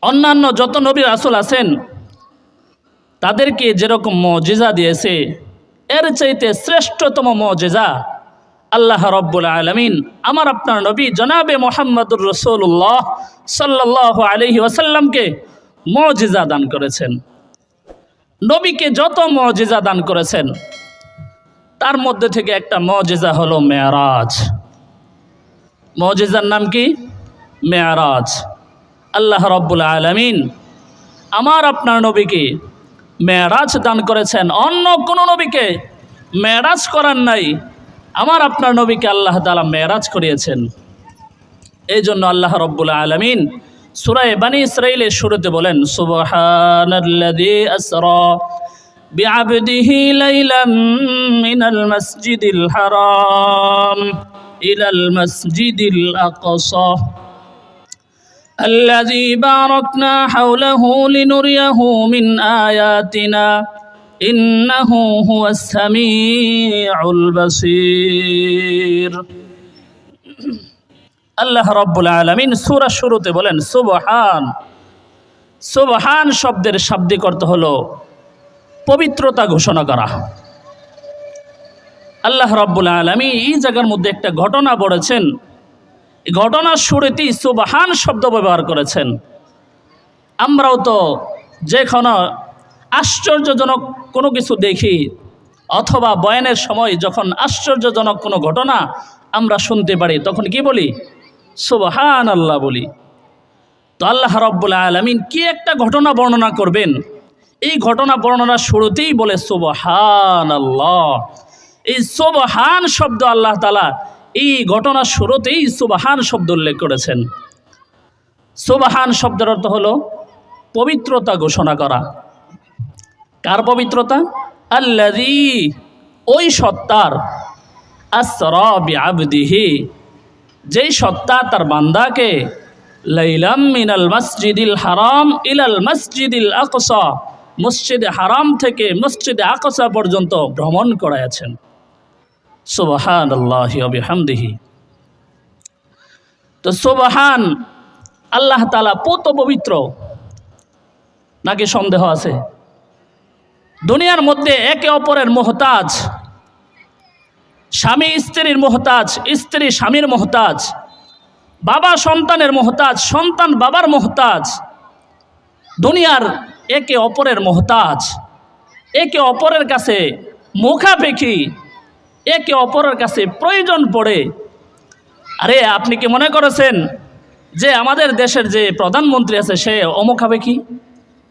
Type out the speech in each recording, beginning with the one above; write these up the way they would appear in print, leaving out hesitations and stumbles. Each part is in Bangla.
অন্যান্য যত নবী রাসূল আছেন তাদেরকে যেরকম মুজিজা দিয়েছে, এর চাইতে শ্রেষ্ঠতম মুজিজা আল্লাহ রাব্বুল আলামিন আমার আপনার নবী জনাবে মুহাম্মদুর রাসূলুল্লাহ সাল্লাল্লাহু আলাইহি ওয়াসাল্লামকে মুজিজা দান করেছেন। নবীকে যত মুজিজা দান করেছেন তার মধ্যে থেকে একটা মুজিজা হলো মেরাজ। মুজিজার নাম কি? মেরাজ। আল্লাহ রাব্বুল আলামিন আমার আপনার নবীকে মেরাজ দান করেছেন, অন্য কোনো নবীকে মেরাজ করার নাই। আমার আপনার নবীকে আল্লাহ তাআলা মেরাজ করিয়েছেন। এই জন্য আল্লাহ রাব্বুল আলামিন সূরা বনী ইসরাঈলের শুরুতে বলেন, সুবহানাল্লাযী আসরা বিআবদিহি লাইলাম মিনাল মাসজিদিল হারাম ইলাল মাসজিদিল আকসা الذي باركنا حوله لنريه من آياتنا إنه هو السميع البصير। আল্লাহ রাব্বুল আলামিন সূরা শুরুতে বলেন সুবহান। সুবহান শব্দের শাব্দিক অর্থ হলো পবিত্রতা ঘোষণা করা। আল্লাহ রাব্বুল আলামিন এই জায়গার মধ্যে একটা ঘটনা বলেছেন, ঘটনার শুরুতেই সুবহান শব্দ ব্যবহার করেছেন। আমরাও তো যেখানে আশ্চর্যজনক কোনো কিছু দেখি অথবা বয়ানের সময় যখন আশ্চর্যজনক কোনো ঘটনা আমরা শুনতে পারি তখন কি বলি? সুবহানাল্লাহ বলি। তো আল্লাহ রাব্বুল আলামিন কি একটা ঘটনা বর্ণনা করবেন, এই ঘটনা বর্ণনার শুরুতেই বলে সুবহানাল্লাহ। এই সুবহান শব্দ আল্লাহ তাআলা এই ঘটনার শুরুতেই সুবহান শব্দ উল্লেখ করেছেন। সুবহান শব্দের অর্থ হলো পবিত্রতা ঘোষণা করা। কার পবিত্রতা? আল্লাযী, ওই সত্তার, আসরা বিআবদিহি, যেই সত্তা তার বান্দাকে লাইলাম মিনাল মাসজিদিল হারাম ইলাল মাসজিদিল আকসা, মসজিদে হারাম থেকে মসজিদে আকসা পর্যন্ত ভ্রমণ করাইয়াছেন। সুবহানাল্লাহি ওয়া বিহামদিহি। তো সুবহান আল্লাহ তাআলা পুত পবিত্র, নাকি সন্দেহ আছে? দুনিয়ার মধ্যে একে অপরের মুহতাজ, স্বামী স্ত্রীর মুহতাজ, স্ত্রী স্বামীর মুহতাজ, বাবা সন্তানের মুহতাজ, সন্তান বাবার মুহতাজ। দুনিয়ার একে অপরের মুহতাজ, একে অপরের কাছে মুখাপেক্ষী, একে অপরের কাছে প্রয়োজন পড়ে। আরে আপনি কি মনে করেছেন যে আমাদের দেশের যে প্রধানমন্ত্রী আছে সে অমুখাপেক্ষী?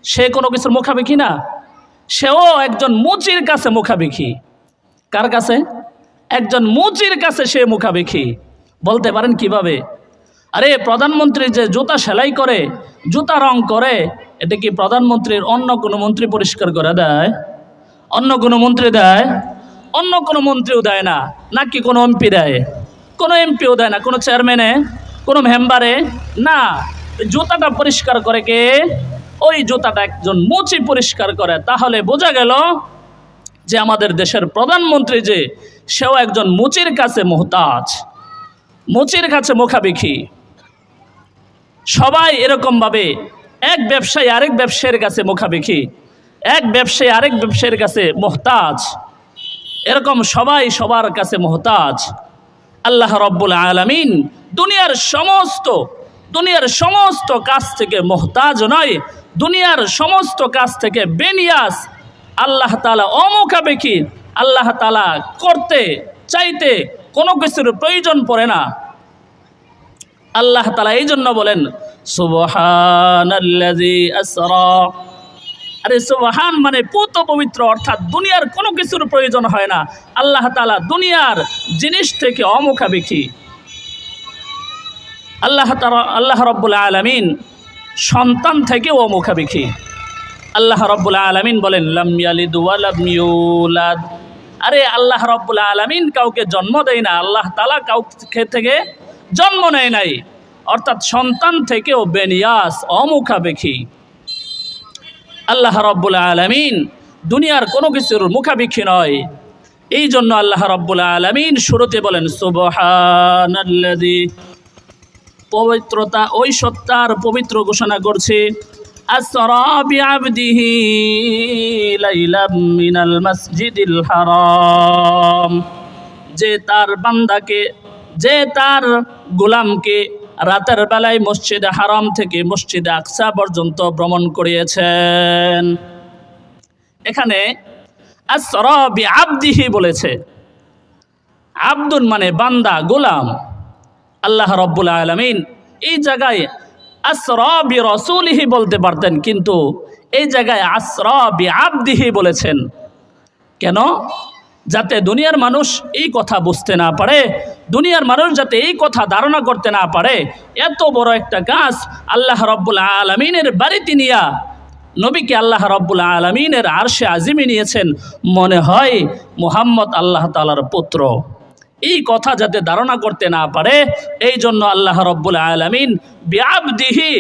সে কোনো কিছুর মুখাপেক্ষী না, সেও একজন মুচির কাছে মুখাপেক্ষী। কার কাছে? একজন মুচির কাছে সে মুখাপেক্ষী। বলতে পারেন কিভাবে? আরে প্রধানমন্ত্রী যে জুতা সেলাই করে, জুতা রং করে, এটা কি প্রধানমন্ত্রীর অন্য কোনো মন্ত্রী পরিষ্কার করে দেয়? অন্য কোনো মন্ত্রী দেয়? অন্য কোনো মন্ত্রীও দেয় না। নাকি কোনো এমপি দেয়? কোনো এমপিও দেয় না। কোনো চেয়ারম্যানে, কোনো মেম্বারে না। জুতাটা পরিষ্কার করে কে? ওই জুতাটা একজন মুচি পরিষ্কার করে। তাহলে বোঝা গেল যে আমাদের দেশের প্রধানমন্ত্রী যে সেও একজন মুচির কাছে মুহতাজ, মুচির কাছে মুখাপেক্ষী। সবাই এরকমভাবে এক ব্যবসায়ী আরেক ব্যবসায়ীর কাছে মুখাপেক্ষী, এক ব্যবসায়ী আরেক ব্যবসায়ীর কাছে মুহতাজ, এরকম সবাই সবার কাছে মুহতাজ। আল্লাহ রাব্বুল আলামিন দুনিয়ার সমস্ত কাজ থেকে মুহতাজ নয়, দুনিয়ার সমস্ত কাজ থেকে বেনিয়াস। আল্লাহ তাআলা অমুখাপেক্ষী। আল্লাহ তাআলা করতে চাইতে কোনো কিছুর প্রয়োজন পড়ে না। আল্লাহ তাআলা এই জন্য বলেন সুবহানাল্লাযী আসরা। আরে সুবহান মানে পুত পবিত্র, অর্থাৎ দুনিয়ার কোনো কিছুর প্রয়োজন হয় না। আল্লাহ তাআলা দুনিয়ার জিনিস থেকে অমুখাপেক্ষী। আল্লাহ রাব্বুল আলামিন সন্তান থেকেও অমুখাপেক্ষী। আল্লাহ রাব্বুল আলামিন বলেন লাম ইয়ালিদ ওয়া লাম ইউলাদ। আরে আল্লাহ রাব্বুল আলামিন কাউকে জন্ম দেয় না, আল্লাহ তাআলা কাউকে থেকে জন্ম নেয় নাই, অর্থাৎ সন্তান থেকেও বেনিয়াস, অমুখাপেক্ষী। আল্লাহ রাব্বুল আলামিন দুনিয়ার কোনো কিছুর মুখাপেক্ষী নয়। এই জন্য আল্লাহ রাব্বুল আলামিন শুরুতে বলেন সুবহানাল্লাযী পবিত্রতা ওই সত্তার পবিত্র ঘোষণা করছি, আসরা বিআবদিহি লাইলাম মিনাল মাসজিদিল হারাম, যে তার বান্দাকে, যে তার গোলামকে রাতের বেলায় মসজিদে হারাম থেকে মসজিদে আকসা পর্যন্ত ভ্রমণ করিয়েছেন। এখানে আসরা বিআবদিহি বলেছে, আব্দুন মানে বান্দা, গোলাম। আল্লাহ রাব্বুল আলামিন এই জায়গায় আসরা বিরাসূলিহি বলতে পারতেন, কিন্তু এই জায়গায় আসরা বিআবদিহি বলেছেন। কেন? যাতে দুনিয়ার মানুষ এই কথা বুঝতে না পারে, দুনিয়ার মানুষ যাতে এই কথা ধারণা করতে না পারে, এত বড় একটা কাজ আল্লাহ রাব্বুল আলামিনের বাড়িতে নিয়া নবীকে আল্লাহ রাব্বুল আলামিনের আরশে আজিমে নিয়েছেন, মনে হয় মুহাম্মদ আল্লাহ তাআলার পুত্র। এই কথা যাতে ধারণা করতে না পারে, এই জন্য আল্লাহ রাব্বুল আলামিন বিআবদিহি,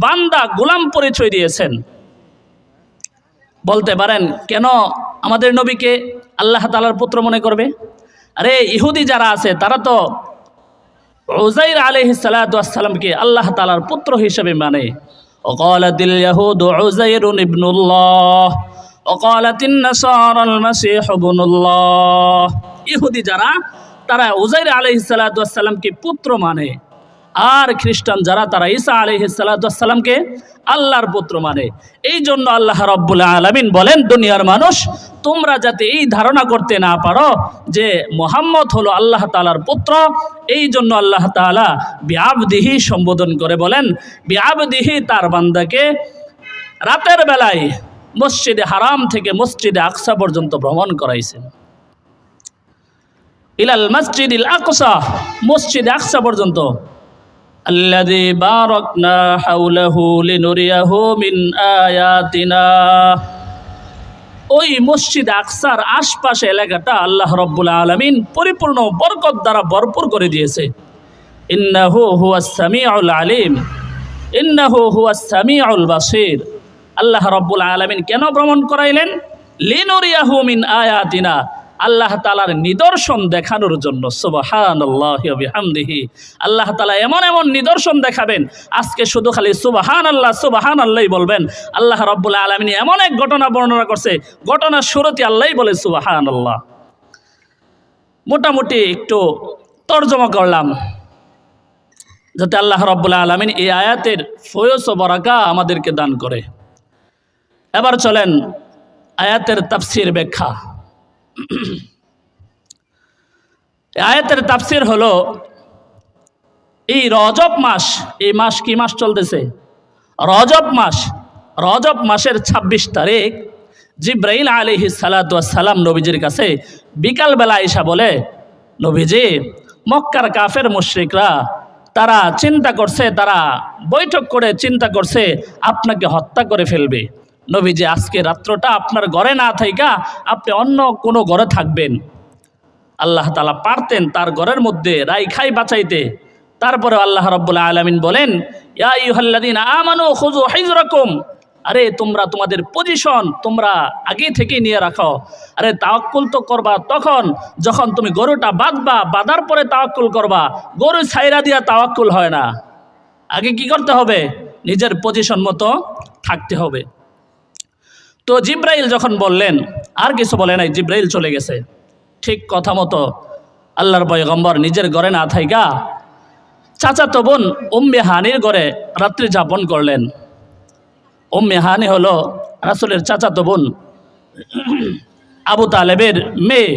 বান্দা গোলাম পরিচয় দিয়েছেন। বলতে পারেন কেন আমাদের নবীকে আল্লাহ তাআলার পুত্র মনে করবে? আরে ইহুদি যারা আছে তারা তো উযাইর আলাইহিস সালাতু ওয়াস সালামকে আল্লাহ তাআলার পুত্র হিসেবে মানে। ওয়াকালাতিল ইয়াহুদু উযাইরুন ইবনুল্লাহ ওয়াকালাতিন নাসারাল মাসীহ ইবনুল্লাহ। ইহুদি যারা, তারা উযাইর আলাইহিস সালাতু ওয়াস সালামকে পুত্র মানে, আর খ্রিস্টান যারা, তারা ঈসা আলাইহিস সালাতু ওয়াস সালামকে আল্লাহর পুত্র মানে। এই জন্য আল্লাহ রাব্বুল আলামিন বলেন, দুনিয়ার মানুষ তোমরা যাতে এই ধারণা করতে না পারো যে মুহাম্মদ হলো আল্লাহ তাআলার পুত্র, এই জন্য আল্লাহ তাআলা বিআবদিহি সম্বোধন করে বলেন, বিআবদিহি, তার বান্দাকে রাতের বেলায় মসজিদে হারাম থেকে মসজিদে আকসা পর্যন্ত ভ্রমণ করাইছেন। ইলাল মসজিদিল আকসা, মসজিদে আকসা পর্যন্ত। আল্লাযী বারাকনা হাওলাহু লিনুরিয়াহু মিন আয়াতিনা, ওই মসজিদ আকসার আশপাশে এলাকাটা আল্লাহ রাব্বুল আলামিন পরিপূর্ণ বরকত দ্বারা ভরপুর করে দিয়েছে। ইন্নাহু হুয়াস সামিউল আলিম, ইন্নাহু হুয়াস সামিউল বাসীর। আল্লাহ রাব্বুল আলামিন কেন ভ্রমণ করাইলেন? লিনুরিয়াহু মিন আয়াতিনা, আল্লাহ তাআলার নিদর্শন দেখানোর জন্য। সুবহানাল্লাহি ওয়া বিহামদিহি, আল্লাহ তাআলা এমন এমন নিদর্শন দেখাবেন, আজকে শুধু খালি সুবহানাল্লাহ সুবহানাল্লাহই বলবেন। আল্লাহ রাব্বুল আলামিন এমন এক ঘটনা বর্ণনা করছে, ঘটনার শুরুতে আল্লাহই বলে সুবহানাল্লাহ। মোটামুটি একটু তর্জমা করলাম যাতে আল্লাহ রাব্বুল আলামিন এই আয়াতের ফয়জ ও বারাকা আমাদেরকে দান করে। এবার চলেন আয়াতের তাফসীর ব্যাখ্যা। আয়াতের তাফসীর হলো, এই রজব মাস, এই মাস কি মাস চলতেছে? রজব মাস। রজব মাসের 26 তারিখ জিব্রাইল আলাইহিস সালাতু ওয়াস সালাম নবীজির কাছে বিকালবেলা এসে বলে, নবীজি, মক্কার কাফের মুশরিকরা তারা চিন্তা করছে, তারা বৈঠক করে চিন্তা করছে আপনাকে হত্যা করে ফেলবে। নবীজি, আজকে রাত্রটা আপনার ঘরে না থাইকা আপনি অন্য কোনো ঘরে থাকবেন। আল্লাহ তাআলা পারতেন তার ঘরের মধ্যে রাইখাই বাঁচাইতে। তারপরে আল্লাহ রাব্বুল আলামিন বলেন, ইয়া আইয়ুহাল্লাযীনা আমানু খুযু হিজরাকুম, আরে তোমরা তোমাদের পজিশন তোমরা আগে থেকে নিয়ে রাখো। আরে তাওয়াক্কুল তো করবা তখন যখন তুমি গরুটা বাঁধবা, বাঁধার পরে তাওয়াক্কুল করবা। গরু ছাইরা দিয়া তাওয়াক্কুল হয় না, আগে কি করতে হবে? নিজের পজিশন মতো থাকতে হবে। তো জিব্রাইল যখন বললেন, আর কিছু বলে নাই, জিব্রাইল চলে গেছে। ঠিক কথা মতো আল্লাহর পয়গম্বর নিজের ঘরে না থাইকা চাচাতো বোন উম্মে হানির ঘরে রাত্রি যাপন করলেন। উম্মে হানি হলো রাসূলের চাচাতো বোন, আবু তালেবের মেয়ে।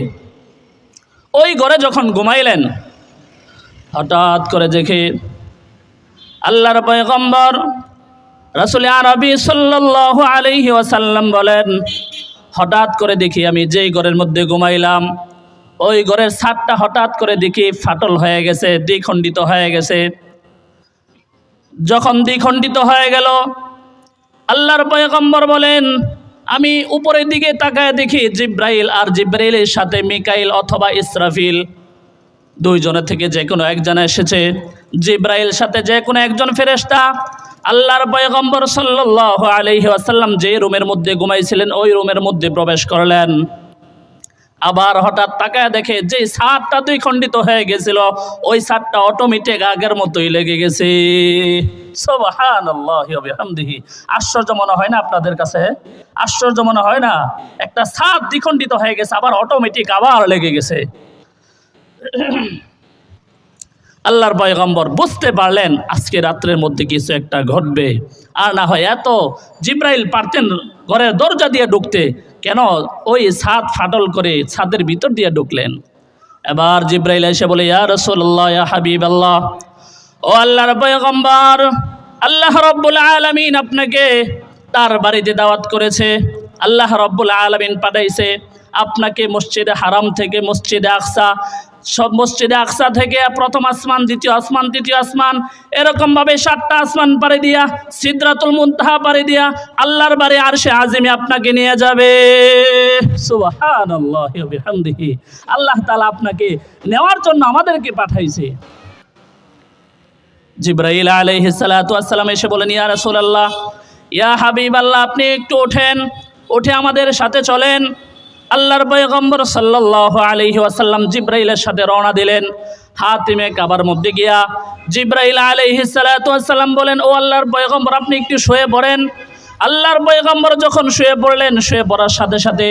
ওই ঘরে যখন ঘুমাইলেন, হঠাৎ করে দেখে আল্লাহর পয়গম্বর রাসূল আরবি সাল্লাল্লাহু আলাইহি ওয়াসাল্লাম বলেন, হঠাৎ করে দেখি আমি যেই ঘরের মধ্যে ঘুমাইলাম, ওই ঘরের ছাদটা হঠাৎ করে দেখি ফাটল হয়ে গেছে, দ্বিখণ্ডিত হয়ে গেছে। যখন দ্বিখণ্ডিত হয়ে গেল, আল্লাহর পয়গম্বর বলেন, আমি উপরের দিকে তাকায় দেখি জিব্রাইল, আর জিব্রাইলের সাথে মিকাইল অথবা ইসরাফিল, দুইজনের থেকে যে কোনো একজন এসেছে। জিব্রাইল সাথে যে কোনো একজন ফেরেশতা আল্লাহর পয়গম্বর সাল্লাল্লাহু আলাইহি ওয়াসাল্লাম যে রুমের মধ্যে ঘুমাইছিলেন ওই রুমের মধ্যে প্রবেশ করলেন। আবার হঠাৎ তাকায় দেখে যে ছাদটা দুই খণ্ডিত হয়ে গেছিল, ওই ছাদটা অটোমেটিক আগের মতোই লেগে গেছে। সুবহানাল্লাহি ওয়া বিহামদিহি। আশ্চর্য মনে হয় না আপনাদের কাছে? আশ্চর্য মনে হয় না? একটা ছাদ দ্বিখণ্ডিত হয়ে গেছে, আবার অটোমেটিক আবার লেগে গেছে। আল্লাহর পয়গম্বর বুঝতে পারলেন আজকে রাত্রের মধ্যে কিছু একটা ঘটবে। আর না হয় এত জিব্রাইল পারতেন ঘরের দরজা দিয়ে ঢুকতে, কেন ওই ছাদ ফাটল করে ছাদের ভিতর দিয়ে ঢুকলেন? এবার জিব্রাইল এসে বলে, ইয়া রাসূলুল্লাহ, ইয়া হাবিবাল্লাহ, ও আল্লাহর পয়গম্বর, আল্লাহ রাব্বুল আলামিন আপনাকে তার বাড়িতে দাওয়াত করেছে। আল্লাহ রাব্বুল আলামিন পাঠাইছে আপনাকে মসজিদে হারাম থেকে মসজিদে আকসা, সব মসজিদে আকসা থেকে প্রথম আসমান, দ্বিতীয় আসমান, তৃতীয় আসমান, এরকমভাবে 7টা আসমান পাড়ি দিয়া সিদরাতুল মুনতাহা পাড়ি দিয়া আল্লাহর বাড়ি আরশে আজিমে আপনাকে নিয়ে যাবে। সুবহানাল্লাহি ওয়া বিহামদিহি। আল্লাহ তাআলা আপনাকে নেওয়ার জন্য আমাদেরকে পাঠাইছে। জিবরাইল আলাইহিস সালাতু ওয়াস সালাম এসে বলেন, ইয়া রাসূলুল্লাহ, ইয়া হাবিবাল্লাহ, আপনি একটু ওঠেন, উঠে আমাদের সাথে চলেন। আল্লাহর পয়গম্বর সাল্লাল্লাহু আলাইহি ওয়াসাল্লাম জিবরাইলের সাথে রওনা দিলেন। হাতিমে কাবার মধ্যে গিয়া জিবরাইল আলাইহিস সালাতু ওয়াস সালাম বলেন, ও আল্লাহর পয়গম্বর, আপনি একটু শুয়ে পড়েন। আল্লাহর পয়গম্বর যখন শুয়ে পড়লেন, শুয়ে পড়ার সাথে সাথে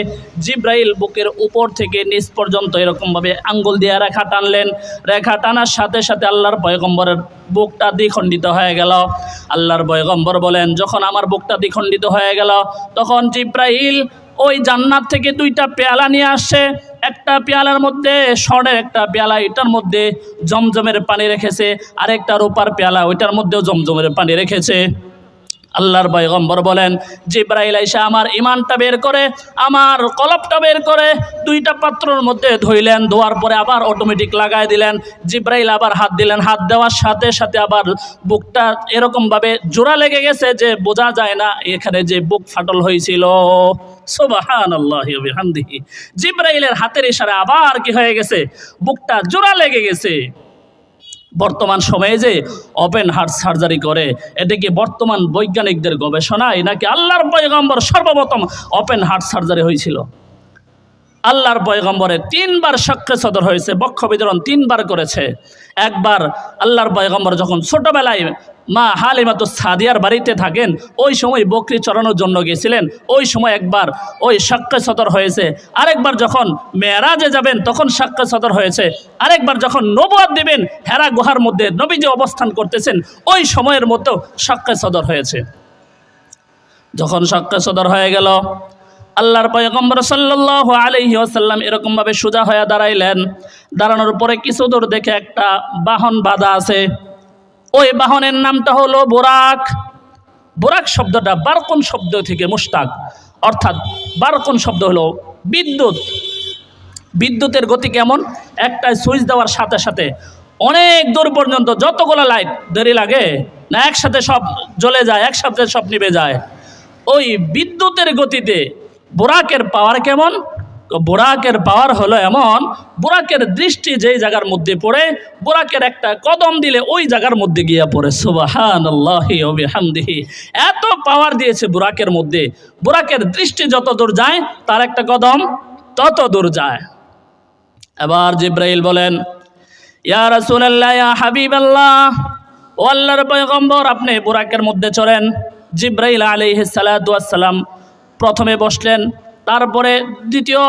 জিবরাইল বুকের উপর থেকে নিচ পর্যন্ত এরকমভাবে আঙ্গুল দিয়ে রেখা টানলেন। রেখা টানার সাথে সাথে আল্লাহর পয়গম্বরের বুকটা দ্বিখণ্ডিত হয়ে গেল। আল্লাহর পয়গম্বর বলেন, যখন আমার বুকটা দ্বিখণ্ডিত হয়ে গেল, তখন জিবরাইল ওই জান্নাত থেকে 2টা পেয়ালা নিয়ে আসছে। একটা পেয়ালার মধ্যে স্বর্ণের একটা পেয়ালা, এটার মধ্যে জমজমের পানি রেখেছে, আরেকটা রূপার পেয়ালা, ওইটার মধ্যেও জমজমের পানি রেখেছে। আল্লাহর পয়গম্বর বলেন, জিবরাইল আইসা আমার ঈমানটা বের করে, আমার কলবটা বের করে 2টা পাত্রের মধ্যে ধুইলেন। ধোয়ার পরে আবার অটোমেটিক লাগাই দিলেন। জিবরাইল আবার হাত দিলেন, হাত দেওয়ার সাথে সাথে আবার বুকটা এরকমভাবে জোড়া লেগে গেছে যে বোঝা যায় না এখানে যে বুক ফাটল হয়েছিল। সুবহানাল্লাহি ওয়া বিহামদিহি। জিবরাইলের হাতের ইশারায় আবার কি হয়ে গেছে? বুকটা জোড়া লেগে গেছে। বর্তমান সময়ে যে ওপেন হার্ট সার্জারি করে, এটা কি বর্তমান বৈজ্ঞানিকদের গবেষণায় নাকি আল্লাহর পয়গম্বর সর্বপ্রথম ওপেন হার্ট সার্জারি হয়েছিল? আল্লাহর পয়গম্বরের 3বার সাক্ষ্য সদর হয়েছে, বক্ষ বিতরণ 3বার করেছে। একবার আল্লাহর পয়গম্বর যখন ছোটবেলায় মা হালিমাতুস সাদিয়ার বাড়িতে থাকেন, ওই সময় বকরি চড়ানোর জন্য গেছিলেন, ওই সময় একবার ওই সাক্ষ্য সদর হয়েছে। আরেকবার যখন মেরাজে যাবেন তখন সাক্ষ্য সদর হয়েছে। আরেকবার যখন নবুয়ত দিবেন, হেরা গুহার মধ্যে নবীজি অবস্থান করতেছেন, ওই সময়ের মধ্যেও সাক্ষ্য সদর হয়েছে। যখন সাক্ষ্য সদর হয়ে গেল, আল্লাহর পয়গম্বর সাল্লাল্লাহু আলাইহি ওয়াসাল্লাম এরকমভাবে সোজা হয়ে দাঁড়াইলেন। দাঁড়ানোর পরে কিছু দূর দেখে একটা বাহন বাঁধা আছে। ওই বাহনের নামটা হলো বুরাক। বুরাক শব্দটা বারকুন শব্দ থেকে মুশতাক, অর্থাৎ বারকুন শব্দ হলো বিদ্যুৎ। বিদ্যুতের গতি কেমন? একটা সুইচ দেওয়ার সাথে সাথে অনেক দূর পর্যন্ত যতগুলো লাইট দেরি লাগে না, একসাথে সব জ্বলে যায়, একসাথে সব নিভে যায়। ওই বিদ্যুতের গতিতে বুরাকের পাওয়ার কেমন? বুরাকের পাওয়ার হলো এমন, বুরাকের দৃষ্টি যেই জায়গার মধ্যে পড়ে, বুরাকের একটা কদম দিলে ওই জায়গার মধ্যে গিয়া পড়ে। সুবহানাল্লাহি ওয়া বিহামদিহি। এত পাওয়ার দিয়েছে বুরাকের মধ্যে, বুরাকের দৃষ্টি যত দূর যায় তার একটা কদম তত দূর যায়। এবার জিবরাইল বলেন, ইয়া রাসূলুল্লাহ, ইয়া হাবিবাল্লাহ, ও আল্লাহর পয়গম্বর, আপনি বুরাকের মধ্যে চড়েন। জিবরাইল আলাইহিস সালাতু ওয়াস সালাম প্রথমে বসলেন, তারপরে দ্বিতীয়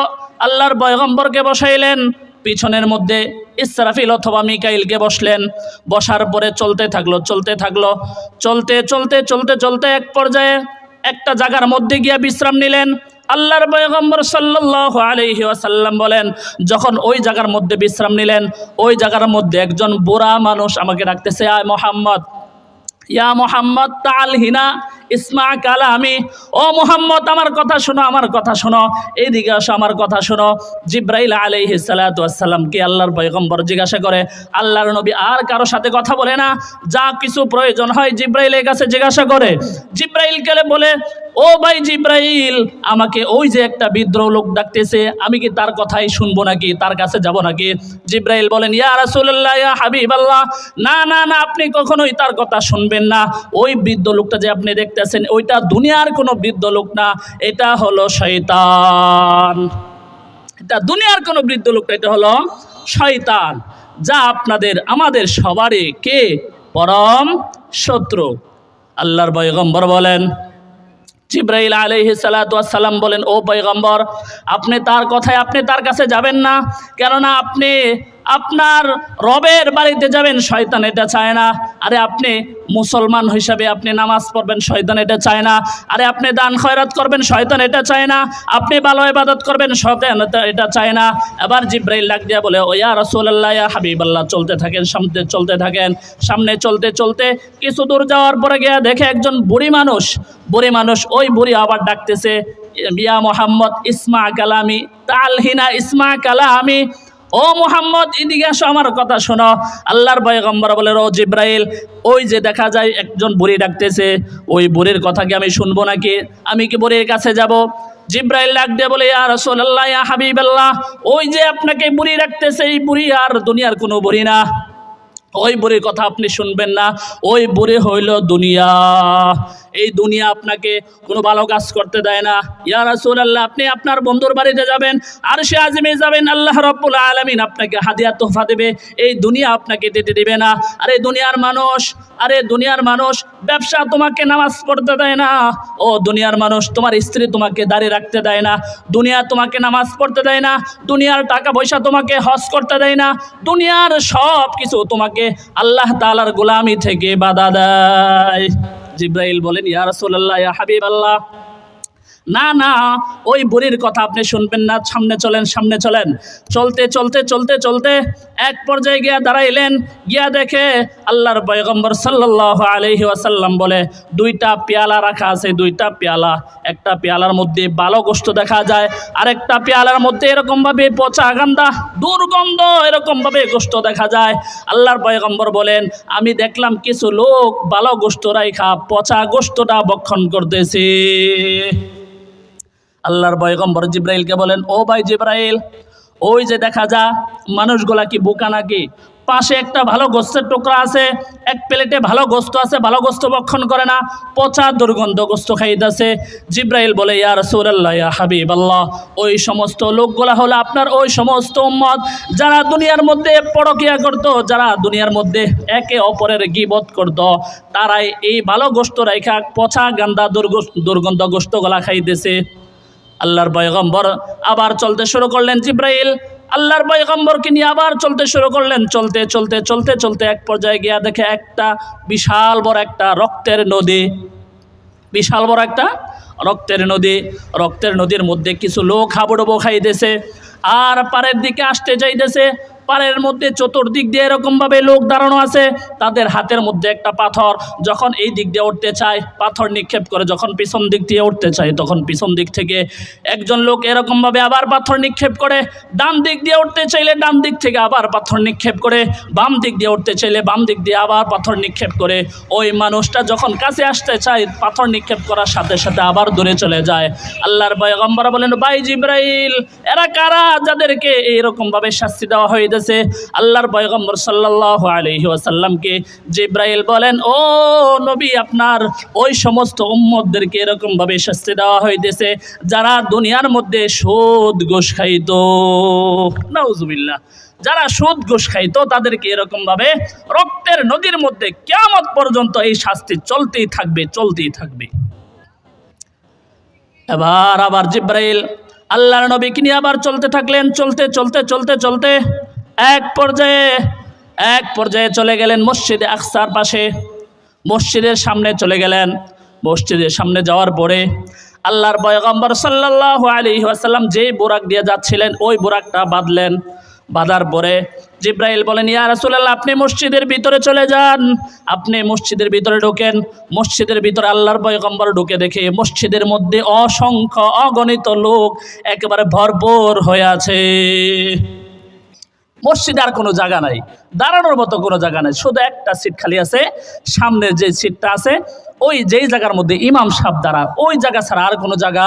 আল্লাহর পয়গম্বরকে বসাইলেন, পিছনের মধ্যে ইসরাফিল অথবা মিকাইলকে বসলেন। বসার পরে চলতে থাকলো চলতে চলতে চলতে চলতে এক পর্যায়ে একটা জায়গার মধ্যে গিয়া বিশ্রাম নিলেন। আল্লাহর পয়গম্বর সাল্লাল্লাহু আলাইহি ওয়াসাল্লাম বলেন, যখন ওই জায়গার মধ্যে বিশ্রাম নিলেন, ওই জায়গার মধ্যে একজন বুড়া মানুষ আমাকে ডাকতেছে, আয় মোহাম্মদ, ইয়া মোহাম্মদ তাল হিনা ইসমা কালামি, ও মোহাম্মদ আমার কথা শোনো, আমার কথা শোনো, এইদিকে আসো, আমার কথা শোনো। জিবরাইল আলাইহিস সালাতু ওয়াস সালাম কে আল্লাহর পয়গম্বর জিজ্ঞাসা করে, আল্লাহর নবী আর কারো সাথে কথা বলে না, যা কিছু প্রয়োজন হয় জিবরাইলের কাছে জিজ্ঞাসা করে। জিবরাইল কেলে বলে, ও ভাই জিবরাইল, আমাকে ওই যে একটা বিদ্রোহ লোক ডাকতেছে, আমি কি তার কথাই শুনবো নাকি, তার কাছে যাব নাকি? জিবরাইল বলেন, ইয়া রাসূলুল্লাহ, ইয়া হাবিবাল্লাহ, না না না, আপনি কখনোই তার কথা শুনবেন না। ওই বৃদ্ধ লোকটা যে আপনি দেখতেছেন, ওইটা দুনিয়ার কোনো বৃদ্ধ লোক না, এটা হলো শয়তান। এটা দুনিয়ার কোনো বৃদ্ধ লোক, এটা হলো শয়তান, যা আমাদের সবারই কে পরম শত্রু। আল্লাহর পয়গম্বর বলেন, জিবরাইল আলাইহিস সালাতু ওয়াস সালাম বলেন, ও পয়গম্বর, আপনি তার কথায় আপনি তার কাছে যাবেন না, কেননা আপনি আপনার রবের বাড়িতে যাবেন, শয়তান এটা চায় না। আরে আপনি মুসলমান হিসাবে আপনি নামাজ পড়বেন, শয়তান এটা চায় না। আরে আপনি দান খয়রাত করবেন, শয়তান এটা চায় না। আপনি ভালো ইবাদত করবেন, শয়তান এটা চায় না। এবার জিবরাইল ডাক দিয়া বলে, ও ইয়া রাসূলুল্লাহ, ইয়া হাবিবাল্লাহ, চলতে থাকেন, সামনে চলতে থাকেন। সামনে চলতে চলতে কিছু দূর যাওয়ার পরে গিয়া দেখে একজন বুড়ি মানুষ ওই বুড়ি আবার ডাকতেছে, ইয়া মুহাম্মদ ইসমা কালামি তালহিনা ইসমা কালামি, ও মুহাম্মদ এদিকে আসো, আমার কথা শোনো। আল্লাহর পয়গম্বর বলে, ও জিবরাইল, ওই যে দেখা যায় একজন বুড়ি ডাকতেছে, ওই বুড়ির কথা কি আমি শুনবো নাকি? আমি কি বুড়ির কাছে যাব? জিবরাইল ডাক দিয়ে বলে, ইয়া রাসূলুল্লাহ, ইয়া হাবিবাল্লাহ, ওই যে আপনাকে বুড়ি ডাকতেছে, এই বুড়ি আর দুনিয়ার কোনো বুড়ি না, ওই বুড়ির কথা আপনি শুনবেন না। ওই বুড়ি হইল দুনিয়া। এই দুনিয়া আপনাকে কোনো ভালো কাজ করতে দেয় না। ইয়া রাসূলুল্লাহ, আপনি আপনার বন্ধুর বাড়িতে যাবেন, আরশে আজিমে যাবেন, আল্লাহ রাব্বুল আলামিন আপনাকে হাদিয়া তোহফা দেবে, এই দুনিয়া আপনাকে দিতে দিবে না। আরে দুনিয়ার মানুষ ব্যবসা তোমাকে নামাজ পড়তে দেয় না। ও দুনিয়ার মানুষ, তোমার স্ত্রী তোমাকে দাঁড়িয়ে রাখতে দেয় না। দুনিয়া তোমাকে নামাজ পড়তে দেয় না। দুনিয়ার টাকা পয়সা তোমাকে হজ করতে দেয় না। দুনিয়ার সব কিছু তোমাকে আল্লাহ তাআলার গোলামি থেকে বাধা দেয়। জিবরাইল বলেন, ইয়া রাসূলুল্লাহ, ইয়া হাবিবাল্লাহ, না, ওই বুড়ির কথা আপনি শুনবেন না, সামনে চলেন। চলতে এক পর্যায়ে গিয়া দাঁড়াইলেন, গিয়া দেখে আল্লাহর পয়গম্বর সাল্লাল্লাহু আলাইহি ওয়াসাল্লাম বলে, দুইটা পেয়ালা রাখা আছে, দুইটা পেয়ালা, একটা পেয়ালার মধ্যে ভালো গোশত দেখা যায়, আরেকটা পেয়ালার মধ্যে এরকমভাবে পচা গান্দা দুর্গন্ধ এরকমভাবে গোশত দেখা যায়। আল্লাহর পয়গম্বর বলেন, আমি দেখলাম কিছু লোক ভালো গোশত রাইখা পচা গোশতটা ভক্ষণ করতেছে। আল্লাহর পয়গম্বর জিবরাইলকে বলেন, ও ভাই জিবরাইল, ওই যে দেখা যা মানুষগুলা কি বোকা নাকি? পাশে একটা ভালো গোস্তের টুকরা আছে, এক প্লেটে ভালো গোস্ত আছে, ভালো গোস্ত ভক্ষণ করে না, পচা দুর্গন্ধ গোস্ত খাইতেছে। জিবরাইল বলে, ইয়া রাসূলুল্লাহ, ইয়া হাবিবাল্লাহ, ওই সমস্ত লোকগুলা হলো আপনার ওই সমস্ত উম্মত যারা দুনিয়ার মধ্যে পরকিয়া করত, যারা দুনিয়ার মধ্যে একে অপরের গীবত করত, তারাই এই ভালো গোস্ত রাইখা পচা গান্দা দুর্গন্ধ গোস্তগুলা খাইতেছে। আল্লাহর পয়গম্বর আবার চলতে শুরু করলেন। জিবরাইল আল্লাহর পয়গম্বরকে নিয়ে আবার চলতে শুরু করলেন। চলতে এক পর্যায়ে গিয়া দেখে একটা বিশাল বড় একটা রক্তের নদীর মধ্যে কিছু লোক হাবুডুবু খাইতেছে, আর পাড়ের দিকে আসতে চাইতেছে। পাড়ের মধ্যে চতুর্দিক দিয়ে এরকমভাবে লোক দাঁড়ানো আছে, তাদের হাতের মধ্যে একটা পাথর, যখন এই দিক দিয়ে উঠতে চায় পাথর নিক্ষেপ করে, যখন পিছন দিক দিয়ে উঠতে চায় তখন পিছন দিক থেকে একজন লোক এরকমভাবে আবার পাথর নিক্ষেপ করে, ডান দিক দিয়ে উঠতে চাইলে ডান দিক থেকে আবার পাথর নিক্ষেপ করে, বাম দিক দিয়ে উঠতে চাইলে বাম দিক দিয়ে আবার পাথর নিক্ষেপ করে। ওই মানুষটা যখন কাছে আসতে চায় পাথর নিক্ষেপ করার সাথে সাথে আবার দূরে চলে যায়। আল্লাহর পয়গম্বর বলেন, ভাই জিবরাইল, এরা কারা যাদেরকে এইরকমভাবে শাস্তি দেওয়া হয়েছে? আল্লাহর পয়গম্বর সাল্লাল্লাহু আলাইহি ওয়াসাল্লামকে জিবরাইল বলেন, ও নবী, আপনার ওই সমস্ত উম্মতদেরকে এরকম ভাবে শাস্তি দেওয়া হইতেছে যারা দুনিয়ার মধ্যে সুদ ঘুষ খাইতো। নাউজুবিল্লাহ, যারা সুদ ঘুষ খাইতো তাদেরকে এরকম ভাবে রক্তের নদীর মধ্যে কিয়ামত পর্যন্ত এই শাস্তি চলতেই থাকবে। আবার জিবরাইল আল্লাহর নবীকে নিয়ে আবার চলতে থাকলেন। চলতে এক পর্যায়ে চলে গেলেন মসজিদে আকসার পাশে। মসজিদের সামনে চলে গেলেন। মসজিদের সামনে যাওয়ার পরে আল্লাহর পয়গম্বর সাল্লাল্লাহু আলাইহি ওয়াসাল্লাম যেই বুরাক দিয়ে যাচ্ছিলেন ওই বুরাকটা বাঁধলেন। বাঁধার পরে জিবরাইল বলেন, ইয়া রাসূলুল্লাহ, আপনি মসজিদের ভিতরে চলে যান, আপনি মসজিদের ভিতরে ঢোকেন। মসজিদের ভিতরে আল্লাহর পয়গম্বর ঢুকে দেখে মসজিদের মধ্যে অসংখ্য অগণিত লোক একেবারে ভরপুর হয়ে আছে। মসজিদে আর কোনো জায়গা নাই, দাঁড়ানোর মতো কোনো জায়গা নাই, শুধু একটা সিট খালি আছে। সামনের যে সিটটা আছে ওই যেই জায়গার মধ্যে ইমাম সাহেব দাঁড়া, ওই জায়গা ছাড়া আর কোনো জায়গা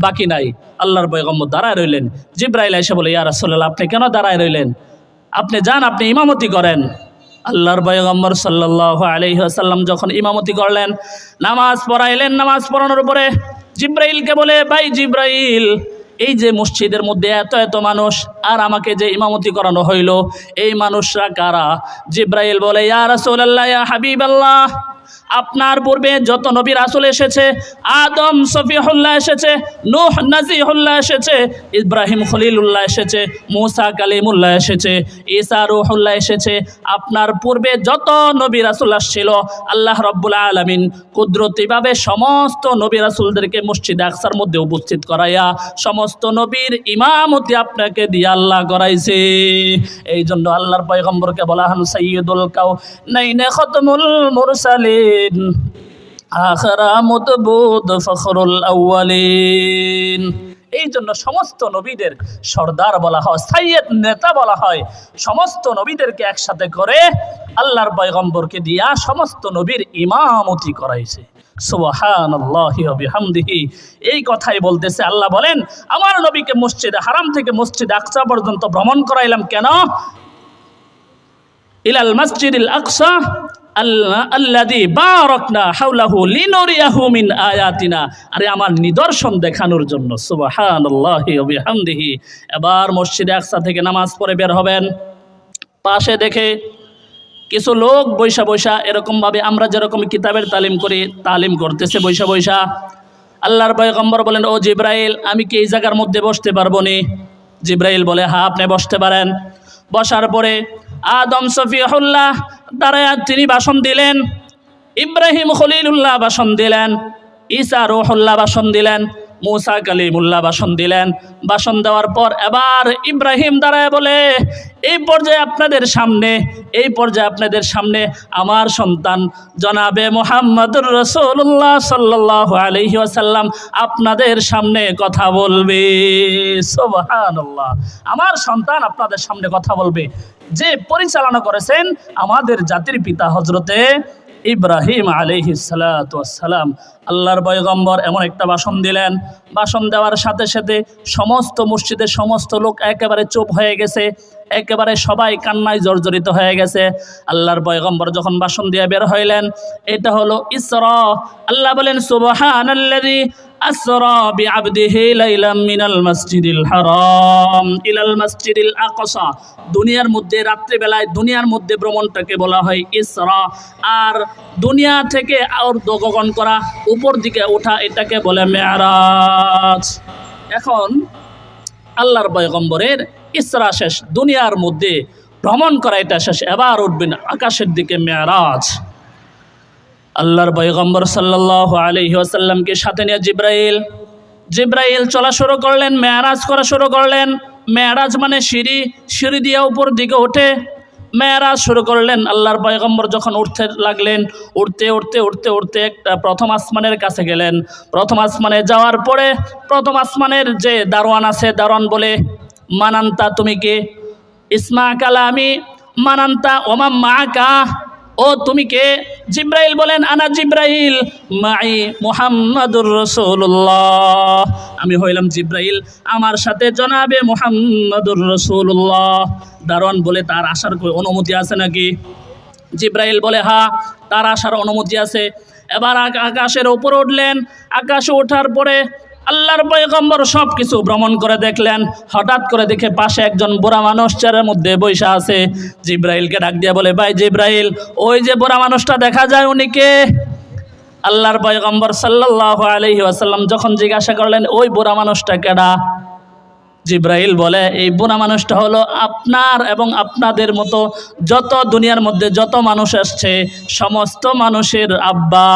বাকি নাই। আল্লাহর পয়গম্বর দাঁড়ায় রইলেন। জিবরাইল এসে বলে, ইয়া রাসূলুল্লাহ, আপনি কেন দাঁড়ায় রইলেন? আপনি যান, আপনি ইমামতি করেন। আল্লাহর পয়গম্বর সাল্লাল্লাহু আলাইহি ওয়াসাল্লাম যখন ইমামতি করলেন, নামাজ পড়াইলেন, নামাজ পড়ানোর পরে জিবরাইলকে বলে, ভাই জিবরাইল, এই যে মসজিদের মধ্যে এত এত মানুষ, আর আমাকে যে ইমামতি করানো হইল, এই মানুষরা কারা? জিব্রাইল বলে, ইয়া রাসূলুল্লাহ, ইয়া হাবিবাল্লাহ, আপনার পূর্বে যত নবী রাসূল এসেছে, আদম সফিহুল্লাহ এসেছে, নূহ নাজিহুল্লাহ এসেছে, ইব্রাহিম খলিলুল্লাহ এসেছে, মূসা কালিমুল্লাহ এসেছে, ঈসা রূহুল্লাহ এসেছে, আপনার পূর্বে যত নবী রাসূল আসছিল, আল্লাহ রাব্বুল আলামিন কুদরতিভাবে সমস্ত নবী রাসূলদেরকে মসজিদে আকসার মধ্যে উপস্থিত করাইয়া সমস্ত নবীর ইমামতি আপনাকে দিয়ে আল্লাহ করাইছে। এই জন্য আল্লাহর পয়গম্বরকে বলা হন সাইয়্যিদুল কাউনাইন খতমুল মুরসালিন, আখিরা মুতবুদ ফখরুল আউয়ালিন। এই জন্য সমস্ত নবীদের সর্দার বলা হয়, সাইয়্যিদ নেতা বলা হয়। সমস্ত নবীদেরকে একসাথে করে আল্লাহর পয়গম্বরকে দিয়া সমস্ত নবীর ইমামতি করাইছে। সুবহানাল্লাহি ওয়া বিহামদিহি। এই কথাই বলতেছে আল্লাহ বলেন, আমার নবীকে মসজিদে হারাম থেকে মসজিদে আকসা পর্যন্ত ভ্রমণ করাইলাম কেন? ইলাল মসজিদিল আকসা আল্লাযী বারাকনা হাওলাহু লিনুরিয়াহু মিন আয়াতিনা, আরে আমার নিদর্শন দেখানোর জন্য। সুবহানাল্লাহি ওয়া বিহামদিহি। এবার মসজিদে আকসা থেকে নামাজ পড়ে বের হবেন, পাশে দেখে কিছু লোক বৈশা বৈশা এরকমভাবে আমরা যেরকম কিতাবের তালিম করি তালিম করতেছে বৈশা বৈশা। আল্লাহর পয়গম্বর বলেন, ও জিব্রাইল, আমি কি এই জায়গার মধ্যে বসতে পারবো নি? জিব্রাইল বলে, হ্যাঁ আপনি বসতে পারেন। বসার পরে আদম সফিহুল্লাহ দাঁড়ায় তিনি ভাষণ দিলেন, ইব্রাহিম খলিলুল্লাহ ভাষণ দিলেন, ঈসা রূহুল্লাহ ভাষণ দিলেন, মূসা কালিমুল্লাহ ভাষণ দিলেন। ভাষণ দেওয়ার পর এবার ইব্রাহিম দাঁড়ায় বলে, এই পর্যায়ে আপনাদের সামনে আমার সন্তান জনাবে মুহাম্মদুর রাসূলুল্লাহ সাল্লাল্লাহু আলাইহি ওয়াসাল্লাম আপনাদের সামনে কথা বলবে। সুবহানাল্লাহ, আমার সন্তান আপনাদের সামনে কথা বলবে, যে পরিচালনা করেছেন আমাদের জাতির পিতা হযরতে ইব্রাহিম আলাইহিস সালাতু ওয়াস সালাম। আল্লাহর পয়গম্বর এমন একটা ভাষণ দিলেন, ভাষণ দেওয়ার সাথে সাথে সমস্ত মসজিদের সমস্ত লোক একেবারে চুপ হয়ে গেছে, একেবারে সবাই কান্নায় জর্জরিত হয়ে গেছে। আল্লাহর পয়গম্বর যখন ভাষণ দিয়ে বের হইলেন, এটা হলো ইসরা। আল্লাহ বলেন, সুবহানাল্লাযী আসরা বিআবদিহি লাইলাম মিনাল মসজিদিল হারাম ইলাল মসজিদিল আকসা। দুনিয়ার মধ্যে রাত্রিবেলায় দুনিয়ার মধ্যে ভ্রমণটাকে বলা হয় ইসরা, আর দুনিয়া থেকে গগন করা, উপর দিকে ওঠা, এটাকে বলে মেরাজ। এখন আল্লাহর পয়গম্বরের ইসরা শেষ, দুনিয়ার মধ্যে ভ্রমণ করা এটা শেষ, এবার উঠবেন আকাশের দিকে মেরাজ। আল্লাহর পয়গম্বর সাল্লাল্লাহু আলাইহি ওয়াসাল্লামকে সাথে নিয়ে জিব্রাইল চলা শুরু করলেন, মেরাজ করা শুরু করলেন। মেরাজ মানে সিঁড়ি দিয়ে উপর দিকে ওঠে, মেরাজ শুরু করলেন। আল্লাহর পয়গম্বর যখন উঠতে লাগলেন, উঠতে একটা প্রথম আসমানের কাছে গেলেন। প্রথম আসমানে যাওয়ার পরে প্রথম আসমানের যে দারোয়ান আছে, দারোয়ান বলে, মানান্তা, তুমি কে? ইসমা কালামি মানান্তা ওমা মাকা, ও তুমি কে? জিব্রাইল বলেন, আনা জিব্রাইল মাই মুহাম্মাদুর রাসূলুল্লাহ, আমি হইলাম জিব্রাইল, আমার সাথে জনাবে মুহাম্মাদুর রাসূলুল্লাহ। দারোয়ান বলে, তার আসার অনুমতি আছে নাকি? জিব্রাইল বলে, হ্যাঁ তার আসার অনুমতি আছে। এবার আকাশের উপরে উঠলেন। আকাশে ওঠার পরে আল্লাহর পয়গম্বর সব কিছু ভ্রমণ করে দেখলেন। হঠাৎ করে দেখে পাশে একজন বুড়া মানুষ চেয়ারের মধ্যে বসে আছে। জিব্রাইলকে ডাক দিয়ে বলে, ভাই জিব্রাইল, ওই যে বুড়া মানুষটা দেখা যায়, উনি কে? আল্লাহর পয়গম্বর সাল্লাল্লাহু আলাইহি ওয়াসাল্লাম যখন জিজ্ঞাসা করলেন, ওই বুড়া মানুষটা কেডা? জিব্রাইল বলে, এই বুড়া মানুষটা হলো আপনার এবং আপনাদের মতো যত দুনিয়ার মধ্যে যত মানুষ আসছে সমস্ত মানুষের আব্বা,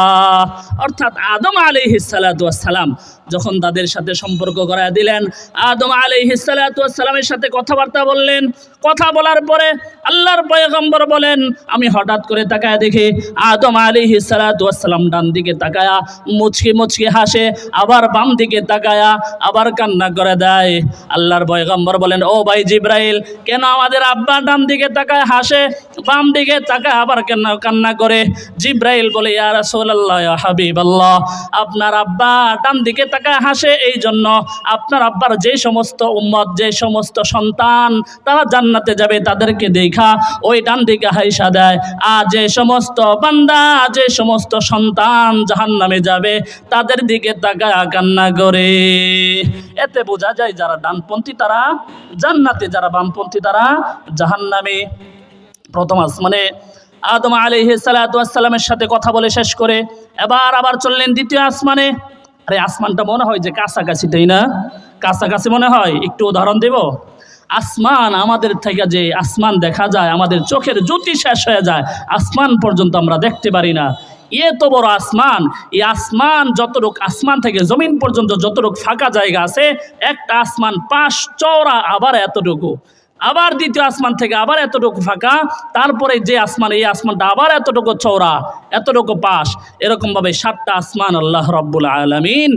অর্থাৎ আদম আলাইহিস সালাতু ওয়াস সালাম। যখন তাদের সাথে সম্পর্ক করায় দিলেন, আদম আলাইহিস সালাতু ওয়াস সালামের সাথে কথাবার্তা বললেন। কথা বলার পরে আল্লাহর পয়গম্বর বলেন, আমি হঠাৎ করে তাকায় দেখি আদম আলাইহিস সালাতু ওয়াস সালাম ডান দিকে তাকায়া মুচকি মুচকি হাসে, আবার বাম দিকে তাকায়া আবার কান্না করে দেয়। আল্লাহর পয়গম্বর বলেন, ও ভাই জিব্রাইল, কেন আমাদের আব্বা ডান দিকে তাকায় হাসে, বাম দিকে তাকায় আবার কেন কান্না করে? জিব্রাইল বলে, ইয়া রাসূলুল্লাহ, ইয়া হাবিবাল্লাহ, আপনার আব্বা ডান দিকে তাকায় হাসে এই জন্য আপনার আব্বার যে সমস্ত উম্মত, যে সমস্ত সন্তান তারা জান্নাতে যাবে তাদেরকে দেখা ওই ডান দিকে হাইসা দেয়, আর যে সমস্ত বান্দা, যে সমস্ত সন্তান জাহান্নামে যাবে তাদের দিকে তাকায় কান্না করে। এতে বোঝা যায় যারা ডানপন্থী তারা জান্নাতে, যারা বামপন্থী তারা জাহান্নামে। প্রথম আসমানে আদম আলাইহিস সালাতু ওয়াস সালামের সাথে কথা বলে শেষ করে আবার চললেন দ্বিতীয় আসমানে। আরে আসমানটা মনে হয় যে কাছাকাছি, তাই না? কাছাকাছি মনে হয়। একটু উদাহরণ দেব। আসমান আমাদের থেকে যে আসমান দেখা যায়, আমাদের চোখের জ্যোতি শেষ হয়ে যায়, আসমান পর্যন্ত আমরা দেখতে পারি না। এত বড় আসমান, এই আসমান যতটুক, আসমান থেকে জমিন পর্যন্ত যতটুক ফাঁকা জায়গা আছে, একটা আসমান পাশ চওড়া আবার এতটুকু, আবার দ্বিতীয় আসমান থেকে আবার এতটুকু ফাঁকা, তারপরে যে আসমান, এই আসমানটা আবার এতটুকু চওড়া, এতটুকু পাশ, এরকমভাবে 7টা আসমান আল্লাহ রাব্বুল আলামিন,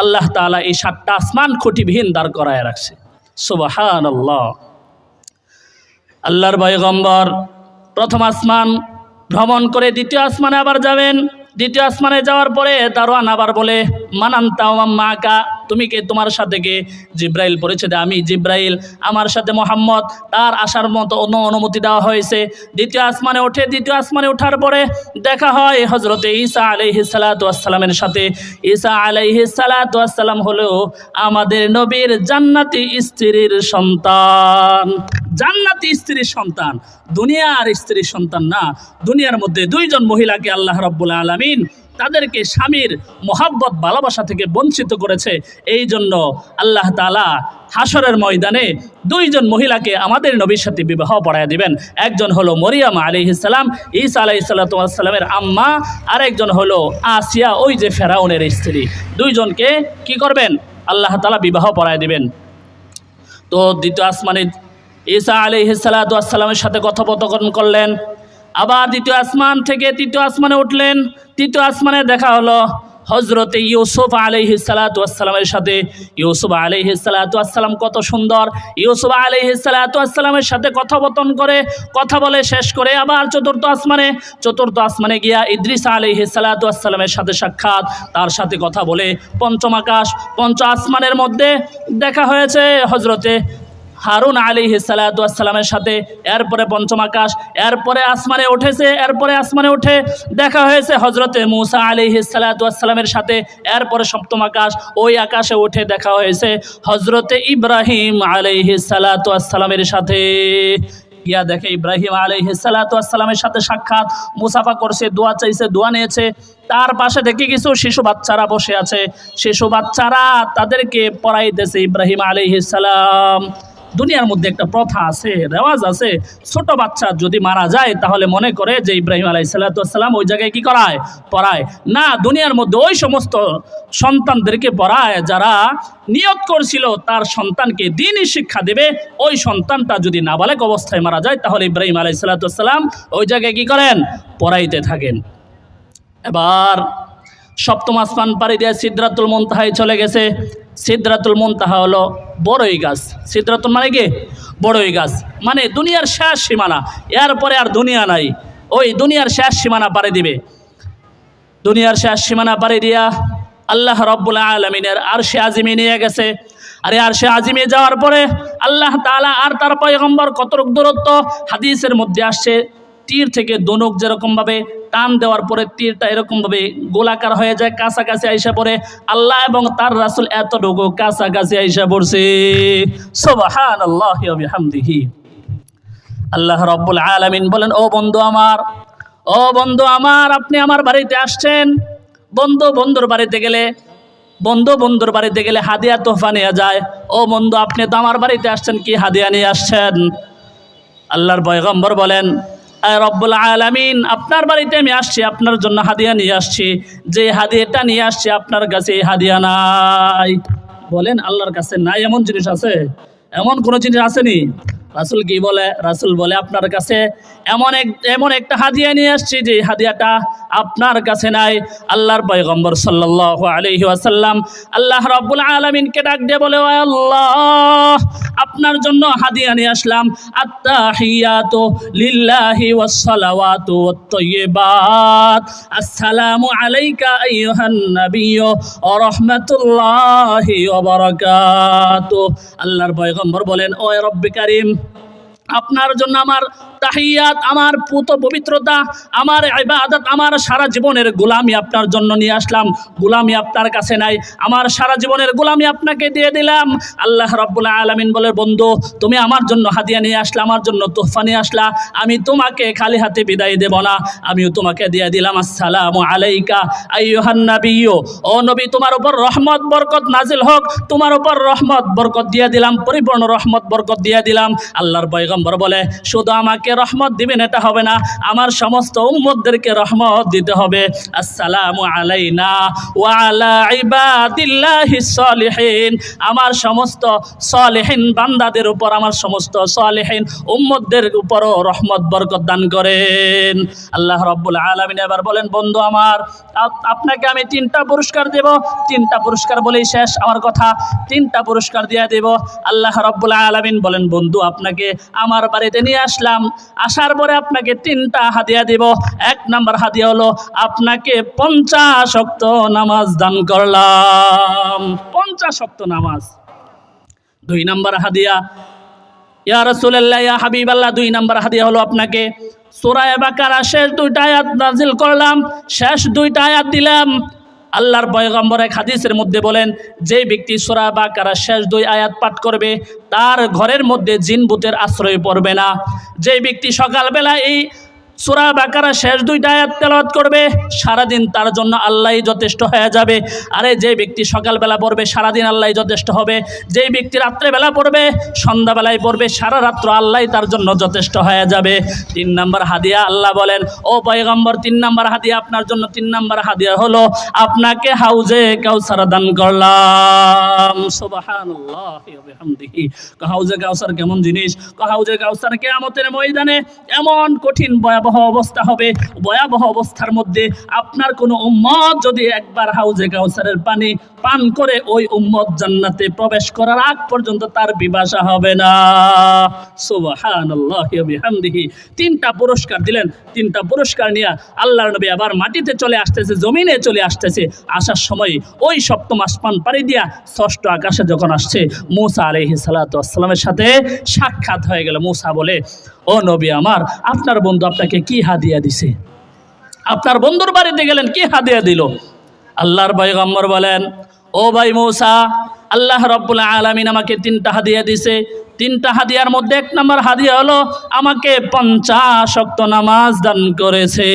আল্লাহ তাআলা এই 7টা আসমান খুঁটিবিহীন দাঁড় করায় রাখছে। সুবহানাল্লাহ। আল্লাহর পয়গম্বর প্রথম আসমান ভ্রমণ করে দ্বিতীয় আসমানে আবার যাবেন। দ্বিতীয় আসমানে যাওয়ার পরে দারোয়ান আবার বলে, মানান্তা মাকা, তুমি কে, তোমার সাথে কে? জিব্রাইল পরিচয় দেয়, আমি জিব্রাইল, আমার সাথে মোহাম্মদ, তার আসার মতো অনুমতি দেওয়া হয়েছে। দ্বিতীয় আসমানে ওঠে। দ্বিতীয় আসমানে ওঠার পরে দেখা হয় হজরতে ঈসা আলাইহিস সালাতু ওয়াস সালামের সাথে। ঈসা আলাইহিস সালাতু ওয়াস সালাম হলো আমাদের নবীর জান্নাতি স্ত্রীর সন্তান। জান্নাতি স্ত্রীর সন্তান, দুনিয়ার স্ত্রীর সন্তান না। দুনিয়ার মধ্যে 2জন মহিলাকে আল্লাহ রাব্বুল আলামিন তাদেরকে স্বামীর মোহাব্বত, ভালোবাসা থেকে বঞ্চিত করেছে। এই জন্য আল্লাহ তাআলা হাসরের ময়দানে 2জন মহিলাকে আমাদের নবীর সাথে বিবাহ পড়ায় দিবেন। একজন হলো মরিয়ম আলাইহিস সালাম, ঈসা আলাইহিস সালাতু ওয়াস সালামের আম্মা, আরেকজন হলো আসিয়া, ওই যে ফেরাউনের স্ত্রী। 2জনকে কি করবেন? আল্লাহ তাআলা বিবাহ পড়ায় দিবেন। তো দ্বিতীয় আসমানে ঈসা আলাইহিস সালাতু ওয়াস সালামের সাথে কথোপকথন করলেন। আবার দ্বিতীয় আসমান থেকে তৃতীয় আসমানে উঠলেন। তৃতীয় আসমানে দেখা হলো হজরতে ইউসুফ আলাইহিস সালাতু ওয়াস সালামের সাথে। ইউসুফ আলাইহিস সালাতু ওয়াস সালাম কত সুন্দর! ইউসুফ আলাইহিস সালাতু ওয়াস সালামের সাথে কথোপকথন করে, কথা বলে শেষ করে আবার চতুর্থ আসমানে গিয়া ইদ্রিস আলাইহিস সালাতু ওয়াস সালামের সাথে সাক্ষাৎ, তার সাথে কথা বলে পঞ্চম আসমানের মধ্যে দেখা হয়েছে হজরতে হারুন আলাইহিস সালাতু ওয়াস সালামের সাথে। এরপরে পঞ্চম আকাশ, এরপরে আসমানে উঠেছে। এরপরে আসমানে উঠে দেখা হয়েছে হজরতে মুসা আলাইহিস সালাতু ওয়াস সালামের সাথে। এরপরে সপ্তম আকাশ, ওই আকাশে উঠে দেখা হয়েছে হজরতে ইব্রাহিম আলাইহিস সালাতু ওয়াস সালামের সাথে। গিয়া দেখে ইব্রাহিম আলাইহিস সালাতু ওয়াস সালামের সাথে সাক্ষাৎ, মুসাফা করছে, দোয়া চাইছে, দোয়া নিয়েছে। তার পাশে দেখে কিছু শিশু বাচ্চারা বসে আছে। শিশু বাচ্চারা তাদেরকে পড়াইতেছে ইব্রাহিম আলাইহিস সালাম। দুনিয়ার মধ্যে একটা প্রথা আছে, রেওয়াজ আছে, ছোট বাচ্চা যদি মারা যায় তাহলে মনে করে যে ইব্রাহিম আলাইহিস সালাতু ওয়াস সালাম ওই জায়গায় কি করায়? পড়ায় না। দুনিয়ার মধ্যে ওই সমস্ত সন্তানদেরকে পড়ায় যারা নিয়ত করছিল তার সন্তানকে দ্বীনি শিক্ষা দেবে। ওই সন্তানটা যদি নাবালেগ অবস্থায় মারা যায় তাহলে ইব্রাহিম আলাইহিস সালাতু ওয়াস সালাম ওই জায়গায় কি করেন? পড়াইতে থাকেন। এবার সপ্তম আসমান পাড়ি দিয়ে সিদরাতুল মুনতাহায় চলে গেছে। সিদরাতুল মুনতাহা হলো বড়ই গাছ। সিদরাতুল মানে কি? বড়ই গাছ, মানে দুনিয়ার শেষ সীমানা। এরপরে আর দুনিয়া নাই, ওই দুনিয়ার শেষ সীমানা পাড়ি দিবে। দুনিয়ার শেষ সীমানা পাড়ি দিয়া আল্লাহ রাব্বুল আলামিনের আরশে আজিমে নিয়ে গেছে। আরে আরশে আজিমে যাওয়ার পরে আল্লাহ তাআলা আর তার পয়গম্বর কতটুক দূরত্ব, হাদিসের মধ্যে আসছে তীর থেকে ধনুক যেরকমভাবে টান দেওয়ার পরে তীরটা এরকমভাবে গোলাকার হয়ে যায়, কাছাকাছি আইসা পড়ে। আল্লাহ এবং তার রাসূল এতটুকু কাছাকাছি আইসা পড়ছে। সুবহানাল্লাহি ওয়া বিহামদিহি। আল্লাহ রাব্বুল আলামিন বলেন, ও বন্ধু আমার, আপনি আমার বাড়িতে আসছেন। বন্ধুর বাড়িতে গেলে হাদিয়া তোহফা নিয়ে যায়। ও বন্ধু, আপনি তো আমার বাড়িতে আসছেন, কি হাদিয়া নিয়ে আসছেন? আল্লাহর পয়গম্বর বলেন, আয় রব্বুল আলামিন, আপনার বাড়িতে আমি আসছি, আপনার জন্য হাদিয়া নিয়ে আসছি। যে হাদিয়াটা নিয়ে আসছি আপনার কাছে হাদিয়া নাই। বলেন, আল্লাহর কাছে নাই এমন জিনিস আছে? এমন কোনো জিনিস আসেনি? রাসূল কি বলে? রাসূল বলে আপনার কাছে এমন একটা হাদিয়া নিয়ে আসছি যে হাদিয়াটা আপনার কাছে নাই। আল্লাহর পয়গম্বর সাল্লাল্লাহু আলাইহি ওয়াসাল্লাম আল্লাহ রাব্বুল আলামিনকে ডাক দিয়ে বলে, ও আল্লাহ, আপনার জন্য হাদিয়া নিয়ে আসলাম। আত্তাহিয়াতু লিল্লাহি ওয়াস সালাওয়াতু ওয়াত তাইয়্যিবাত, আসসালামু আলাইকা আইয়ুহান নাবিয়্যু ওয়া রাহমাতুল্লাহি ওয়া বারাকাতুহু। আল্লাহর পয়গম্বর বলেন, ও রব্বে কারীম, আপনার জন্য আমার তাহিয়াত, আমার পুত পবিত্রতা, আমার ইবাদত, আমার সারা জীবনের গোলামি আপনার জন্য নিয়ে আসলাম। গোলামি আপনার কাছে নাই, আমার সারা জীবনের গোলামি আপনাকে দিয়ে দিলাম। আল্লাহ রাব্বুল আলামিন বলে, বন্ধু, তুমি আমার জন্য হাদিয়া নিয়ে আসলা, আমার জন্য তোহফা নিয়ে আসলা, আমি তোমাকে খালি হাতে বিদায় দেব না, আমিও তোমাকে দিয়ে দিলাম আসসালামু আলাইকা আইয়ুহান নাবিয়্যু। ও নবী, তোমার উপর রহমত বরকত নাজিল হোক, তোমার উপর রহমত বরকত দিয়ে দিলাম, পরিপূর্ণ রহমত বরকত দিয়ে দিলাম। আল্লাহর পয়গম্বর বলে, শুধু আমাকে রহমত দিবেন এটা হবে না, আমার সমস্ত উম্মতদেরকে রহমত দিতে হবে। আসসালামু আলাইনা ওয়া আলা ইবাদিল্লাহিস সালিহিন, আমার সমস্ত সালেহিন বান্দাদের উপর, আমার সমস্ত সালেহিন উম্মতদের উপরও রহমত বরকত দান করেন। আল্লাহ রাব্বুল আলামিন এবার বলেন, বন্ধু আমার, আপনাকে আমি 3টা পুরস্কার দেব। 3টা পুরস্কার বলেই শেষ আমার কথা, 3টা পুরস্কার দিয়ে দেব। আল্লাহ রাব্বুল আলামিন বলেন, বন্ধু, আপনাকে আমার বাড়িতে নিয়ে আসলাম, আসার পরে আপনাকে 3টা হাদিয়া দেব। 1 নাম্বার হাদিয়া হলো আপনাকে 50 ওয়াক্ত নামাজ দান করলাম, 50 ওয়াক্ত নামাজ। 2 নাম্বার হাদিয়া, ইয়া রাসূলুল্লাহ, ইয়া হাবিবাল্লাহ, 2 নাম্বার হাদিয়া হলো আপনাকে সূরা বাকারা শেষ 2টা আয়াত নাজিল করলাম, শেষ 2টা আয়াত দিলাম। আল্লাহর পয়গম্বর এক হাদিসের মধ্যে বলেন, যে ব্যক্তি সূরা বাকারা শেষ 2 আয়াত পাঠ করবে তার ঘরের মধ্যে জিন ভূতের আশ্রয় পড়বে না। যে ব্যক্তি সকালবেলা এই সূরা বাকারা শেষ 2টা আয়াত তেলাওয়াত করবে, সারাদিন তার জন্য আল্লাহই যথেষ্ট হয়ে যাবে। আরে যে ব্যক্তি সকালবেলা পড়বে সারাদিন আল্লাহই যথেষ্ট হবে, যেই ব্যক্তি রাত্রেবেলা পড়বে, সন্ধ্যাবেলায় পড়বে, সারা রাত্র আল্লাহই তার জন্য যথেষ্ট হয়ে যাবে। 3 নাম্বার হাদিয়া, আল্লাহ বলেন, ও পয়গম্বর, 3 নাম্বার হাদিয়া আপনার জন্য, 3 নাম্বার হাদিয়া হলো আপনাকে হাউজে কাউসার দান করলাম। সুবহানাল্লাহি ওয়া বিহামদিহি। হাউজে কাউসার কেমন জিনিস? হাউজে কাউসার কিয়ামতের ময়দানে এমন কঠিন ভয়াবহ অবস্থা হবে, ভয়াবহ অবস্থার মধ্যে আপনার কোনো উম্মত যদি একবার হাউজে কাউসারের পানি পান করে, ওই উম্মত জান্নাতে প্রবেশ করার আগ পর্যন্ত তার পিপাসা হবে না। সুবহানাল্লাহি ওয়া বিহামদিহি। 3টা পুরস্কার দিলেন। 3টা পুরস্কার নিয়ে আল্লাহর নবী আবার মাটিতে চলে আসতেছে, জমিনে চলে আসতেছে। আসার সময় ওই 7ম আসমান পাড়ি দিয়া 6ষ্ঠ আকাশে যখন আসছে, মূসা আলাইহিস সালাতু ওয়াস সালামের সাথে সাক্ষাৎ হয়ে গেল। মূসা বলে, ও নবী আমার, আপনার বন্ধু আপনাকে কি হাদিয়া দিছে? আপনার বন্ধুর বাড়িতে গেলেন, কি হাদিয়া দিল? আল্লাহর পয়গম্বর বলেন, ও ভাই মূসা, আল্লাহ রাব্বুল আলামিন আমাকে 3টা হাদিয়া দিছে। 3টা হাদিয়ার মধ্যে 1 নাম্বার হাদিয়া হলো আমাকে 50 ওয়াক্ত নামাজ দান করেছে।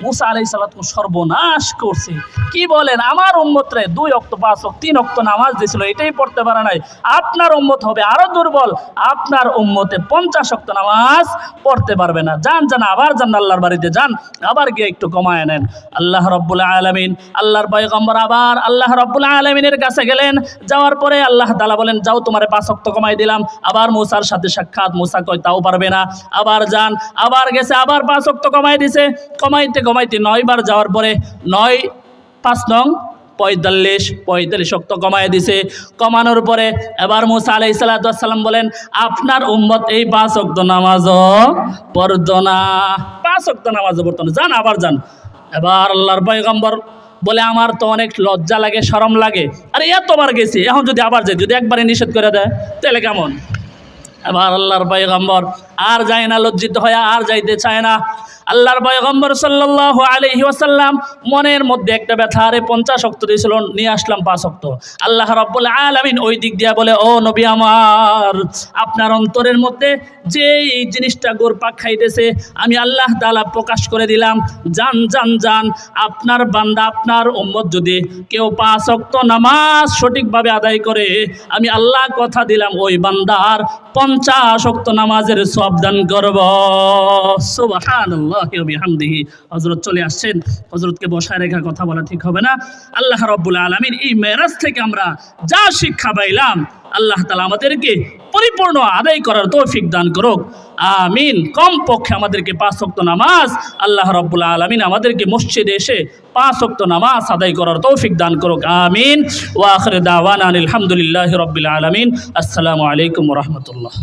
মূসা আলাইহিস সালাতু সর্বনাশ করছে। কি বলেন, আমার উম্মতরে 2 ওয়াক্ত 5 ওয়াক্ত 3 ওয়াক্ত নামাজ দিছিল, এটাই পড়তে পারে নাই। আপনার উম্মত হবে আরো দুর্বল, আপনার উম্মতে 50 ওয়াক্ত নামাজ পড়তে পারবে না। যান আবার যান আল্লাহর বাড়িতে যান, আবার গিয়ে একটু কমায় নেন। আল্লাহ রাব্বুল আলামিন, আল্লাহর পয়গম্বর আবার আল্লাহ রাব্বুল আলামিনের কাছে গেলেন। যাওয়ার পরে আল্লাহ তাআলা বলেন, যাও, তোমারে 5 ওয়াক্ত কমাই দিলাম। আবার মূসার সাথে সাক্ষাৎ, মূসা কয় তাও পারবে না। আবার যান, আবার গেছে, আবার 5 ওয়াক্ত কমাই দিছে। কমাইতে 9 বার যাওয়ার পরে 9 5 নং 45 ওয়াক্ত কমায় দিছে। কমানোর পরে এবার মূসা আলাইহিস সালাতু ওয়াস সালাম বলেন, আপনার উম্মত এই 5 ওয়াক্ত নামাজও পড়তো না, 5 ওয়াক্ত নামাজও পড়তো না। যান, আবার যান। এবার আল্লাহর পয়গম্বর বলে, আমার তো অনেক লজ্জা লাগে, শরম লাগে। আরে এতবার গেছি, এখন যদি আবার যাই, যদি একবারে নিষেধ করে দেয় তাহলে কেমন? এবার আল্লাহর পয়গম্বর আর যায় না, লজ্জিত হয়ে আর যাইতে চায় না। আল্লাহর পয়গম্বর সাল্লাল্লাহু আলাইহি ওয়াসাল্লাম মনের মধ্যে একটা ব্যথা, আরে 50 ওয়াক্ত দিয়েছিল, নিয়ে আসলাম 5 ওয়াক্ত। আল্লাহ রাব্বুল আলামিন ওই দিক দিয়া বলে, ও নবী আমার, আপনার অন্তরের মধ্যে যেই জিনিসটা গোরপাক খাইতেছে আমি আল্লাহ তাআলা প্রকাশ করে দিলাম। যান, আপনার বান্দা, আপনার উম্মত যদি কেউ 5 ওয়াক্ত নামাজ সঠিকভাবে আদায় করে, আমি আল্লাহ কথা দিলাম ওই বান্দার 50 ওয়াক্ত নামাজের সওয়াব দান করব। সুবহানাল্লাহি ওয়া বিহামদিহি। হযরত চলে আসছেন, হযরতকে বসায় রেখে কথা বলা ঠিক হবে না। আল্লাহ রাব্বুল আলামিন এই মেরাজ থেকে আমরা যা শিক্ষা পাইলাম, আল্লাহ তাআলা আমাদেরকে পরিপূর্ণ আদায় করার তৌফিক দান করুক, আমিন। কমপক্ষে আমাদেরকে 5 ওয়াক্ত নামাজ আল্লাহ রাব্বুল আলামিন আমাদেরকে মসজিদে এসে 5 ওয়াক্ত নামাজ আদায় করার তৌফিক দান করুক, আমিন। ওয়া আখির দাওয়ানা আলহামদুলিল্লাহি রাব্বিল আলামিন। আসসালামু আলাইকুম ওয়া রাহমাতুল্লাহ।